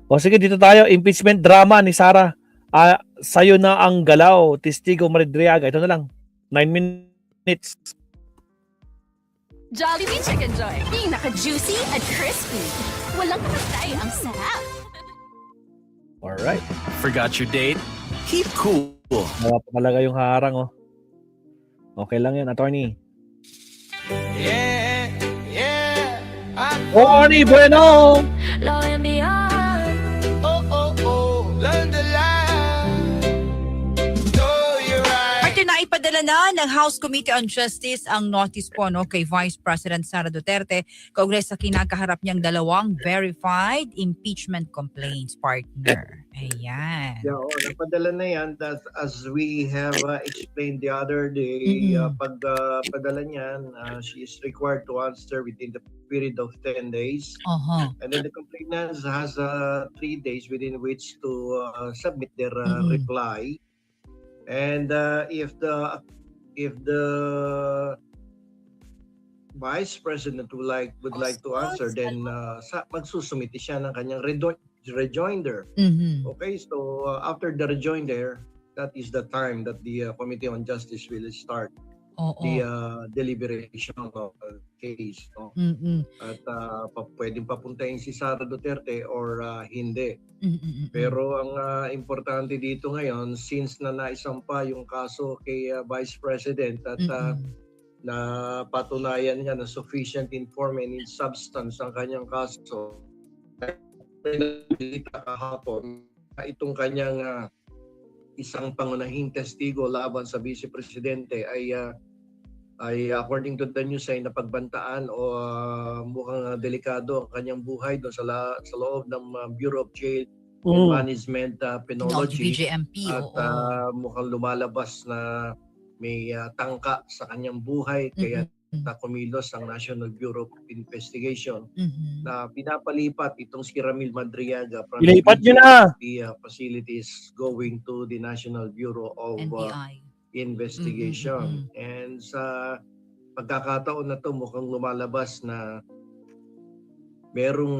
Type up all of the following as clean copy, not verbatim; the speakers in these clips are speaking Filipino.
O sige, dito tayo. Impeachment drama ni Sara. Sa'yo na ang galaw. Testigo Madriaga. Ito na lang. 9 minutes. Jollibee Chicken Joy. Pinaka-juicy at crispy. Walang kapatay ang sarap. Alright. Forgot your date? Keep cool. Wala pa talaga yung harang, oh. Okay lang yan, attorney. Yeah, yeah. Attorney Bueno! Low and beyond. Learn the line. Know you're right. Parte na ipadala na ng House Committee on Justice ang notice po kay Vice President Sara Duterte kaugnay sa kinakaharap niyang dalawang verified impeachment complaints, partner. Ayan. Yeah, napadala na yan. As we have explained the other day, pag padala niyan, she is required to answer within the period of 10 days. And then the complainant has 3 days within which to submit their reply. And if the Vice President would like to answer, then magsusumite siya ng kanyang rejoinder. Okay, so after the rejoinder, that is the time that the Committee on Justice will start the deliberation of the case. No? At pwedeng papuntahin si Sara Duterte or hindi. Pero ang importante dito ngayon, since na naisampa yung kaso kay Vice President at na patunayan niya na sufficient in form and in substance ang kanyang kaso, kahapon itong kanyang isang pangunahing testigo laban sa Vice Presidente ay according to the news ay napagbantaan o mukhang delikado ang kanyang buhay doon sa loob ng Bureau of Jail and Management Penology. BJMP. At mukhang lumalabas na may tangka sa kanyang buhay kaya kumilos ang National Bureau of Investigation na pinapalipat itong si Ramil Madriaga from Ilipat nyo na! the facilities going to the National Bureau of NBI. Investigation. And sa pagkakataon na to mukhang lumalabas na merong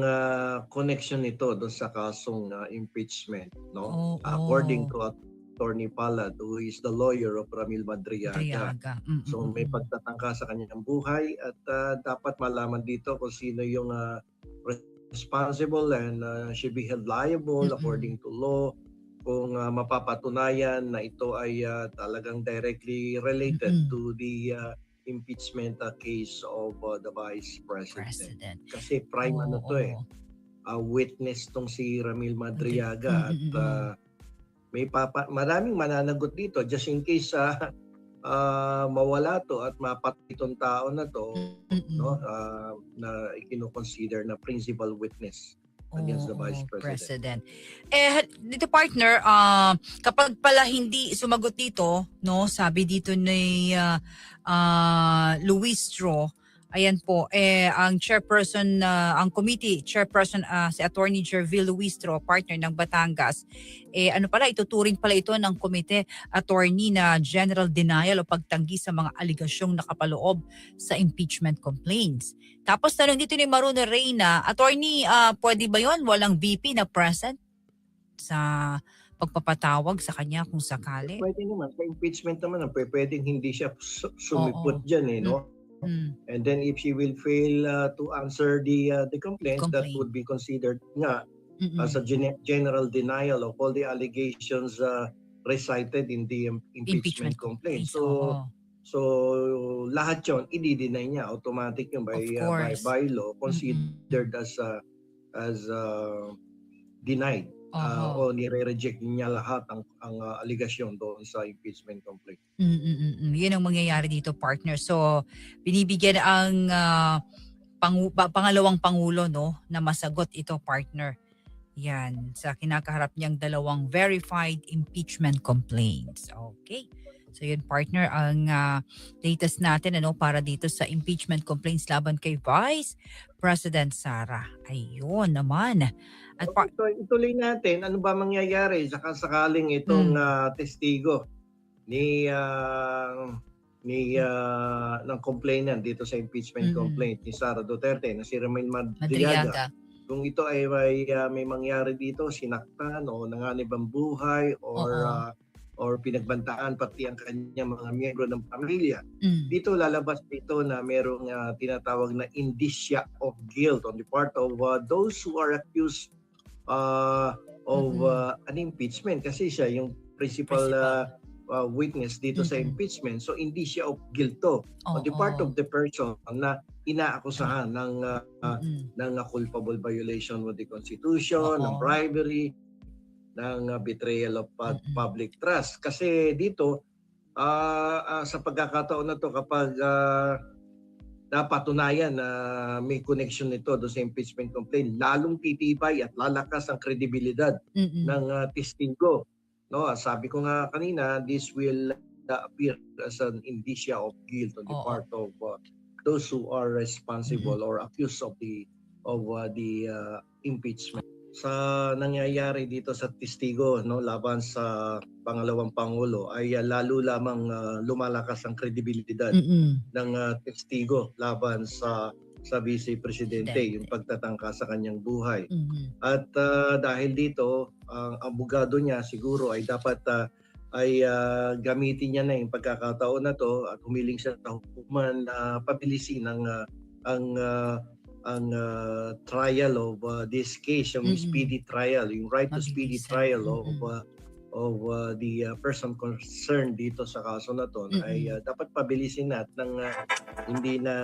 connection nito doon sa kasong Oh, impeachment, no? oh. According to Attorney Palad, who is the lawyer of Ramil Madriaga. Madriaga. So may pagtatangka sa kanyang buhay at dapat malaman dito kung sino yung responsible and should be held liable according to law kung mapapatunayan na ito ay talagang directly related to the impeachment case of the Vice President. Kasi prime witness tong si Ramil Madriaga at maraming mananagot dito just in case mawala to at mapatay itong tao na to, no, na ikino-consider na principal witness against the Vice President. Dito partner, kapag pala hindi sumagot dito, no, sabi dito ni Luis Tro, ayan po, ang chairperson, ang committee chairperson, si Attorney Jervil Luistro, partner ng Batangas, ituturing pala ito ng komite, attorney, na general denial o pagtanggi sa mga aligasyong nakapaloob sa impeachment complaints. Tapos tanong dito ni Maruna Reyna, attorney, pwede ba yon walang VP na present sa pagpapatawag sa kanya kung sakali? Pwede naman, sa impeachment naman, pwedeng hindi siya sumipot dyan, no? And then if she will fail to answer the complaint, that would be considered nga as a general denial of all the allegations recited in the impeachment complaint. So lahat yon i-deny niya, automatic yung by law considered as denied. O nire-reject niya lahat ang aligasyon doon sa impeachment complaint. Yun ang mangyayari dito, partner. So, binibigyan ang pangalawang pangulo, no, na masagot ito, partner. Yan, sa kinakaharap niyang dalawang verified impeachment complaints. Okay. So yun, partner, ang latest natin para dito sa impeachment complaints laban kay Vice President Sara. Ayun naman. At ituloy natin, ano ba mangyayari sakaling itong testigo ng complainant dito sa impeachment complaint ni Sara Duterte na si Ramil Madriaga kung ito ay may mangyari dito, sinaktan o nanganib ang buhay or pinagbantaan pati ang kanyang mga miyembro ng pamilya. Dito lalabas dito na merong tinatawag na indicia of guilt on the part of those who are accused of an impeachment kasi siya yung principal witness dito sa impeachment. So indicia of guilt to on the part of the person na inaakusahan ng culpable violation of the Constitution, ng bribery, ng betrayal of public trust. Kasi dito, sa pagkakataon na to, kapag napatunayan na may connection nito doon sa impeachment complaint, lalong titibay at lalakas ang kredibilidad ng testigo. No, sabi ko nga kanina, this will appear as an indicia of guilt on the part of those who are responsible or accused of the impeachment. Sa nangyayari dito sa testigo, no, laban sa pangalawang pangulo ay lalo lamang lumalakas ang kredibilidad ng testigo laban sa vice presidente, yung pagtatangka sa kanyang buhay. At dahil dito, ang abogado niya siguro ay dapat gamitin niya na yung pagkakataon na to at humiling siya sa hukuman na pabilisin ang trial of this case, yung speedy trial, yung right to speedy trial of the person concerned dito sa kaso na to ay dapat pabilisin na at hindi na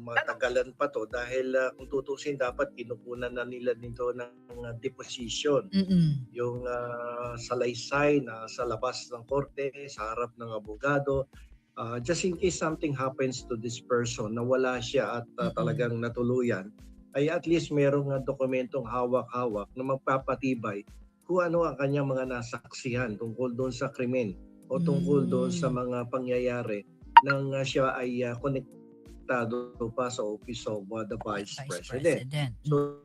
matagalan pa to dahil kung tutusin dapat kinukunan na nila dito ng deposition. Yung salaysay na sa labas ng korte, sa harap ng abogado, just in case something happens to this person na wala siya at talagang natuluyan, ay at least merong dokumentong hawak-hawak na magpapatibay kung ano ang kanyang mga nasaksihan tungkol doon sa krimen o tungkol doon sa mga pangyayari nang siya ay konektado pa sa Office of the Vice President. So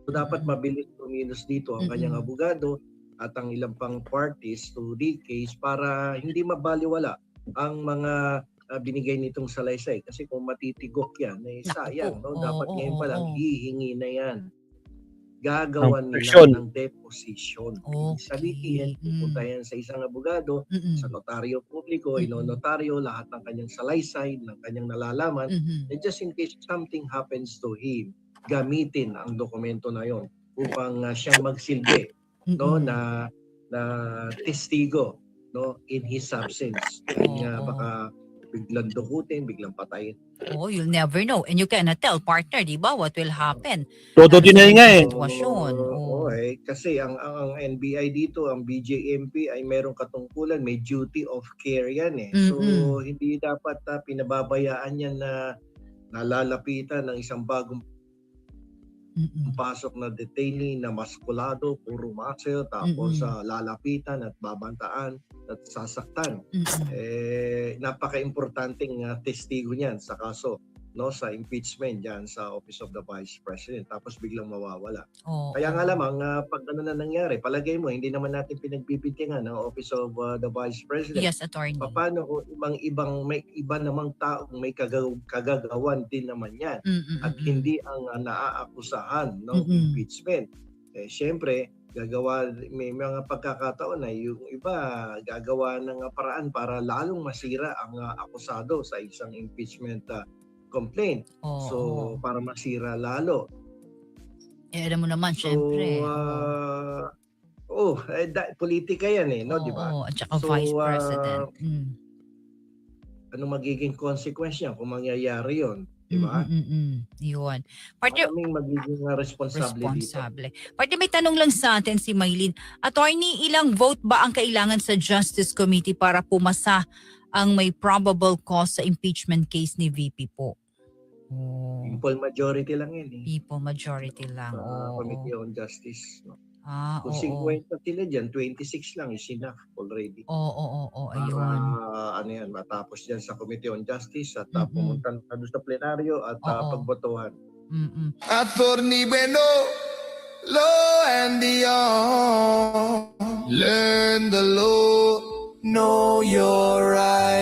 dapat mabilis tumilos dito ang kanyang abogado at ang ilang pang parties to the case para hindi mabaliwala ang mga binigay nitong salaysay. Kasi kung matitigok yan, sayang. No? Dapat ngayon pa lang hihingi na yan. Gagawan nila ng deposition. Sabihin, pupunta yan sa isang abogado, sa notaryo publiko, inonotaryo, lahat ng kanyang salaysay, ng kanyang nalalaman, and just in case something happens to him, gamitin ang dokumento na yon upang siyang magsilbi no, na testigo, no, in his absence. Baka biglang dukutin, biglang patayin. You'll never know. And you cannot tell, partner, di ba, what will happen? Tututin na nga eh. Sitwasyon. Kasi ang NBI dito, ang BJMP ay merong katungkulan, may duty of care yan eh. So hindi dapat pinababayaan yan na nalalapitan ng isang bagong pasok na detainee na maskulado, puro muscle, tapos lalapitan at babantaan at sasaktan. Napaka-importanting testigo niyan sa kaso, no, sa impeachment diyan sa Office of the Vice President, tapos biglang mawawala. Kaya nga lamang pag ano na nangyari, palagay mo hindi naman natin pinagbibintangan ng Office of the Vice President. Yes, attorney. Paano kung may iba namang taong may kagagawan din naman yan at hindi ang naaakusahan ng impeachment. Siyempre, may mga pagkakataon na yung iba gagawa ng paraan para lalong masira ang akusado sa isang impeachment complaint. So, para masira lalo. Alam mo naman, syempre. Politika yan eh, no, di ba? At saka Vice President. Ano magiging consequence niya kung mangyayari yon, di ba? Yun. Partner, maraming magiging responsable dito. Partner, may tanong lang sa atin si Maylin. Attorney, ilang vote ba ang kailangan sa Justice Committee para pumasa ang may probable cause sa impeachment case ni VP po? People majority lang yan eh. People majority lang. Committee on Justice. No? Kung 50 sila dyan, 26 lang is enough already. Ayun. Ano yan, matapos dyan sa Committee on Justice at pumunta na doon sa plenaryo at pagbotohan. Attorney Beno, law and the learn the law, know your right.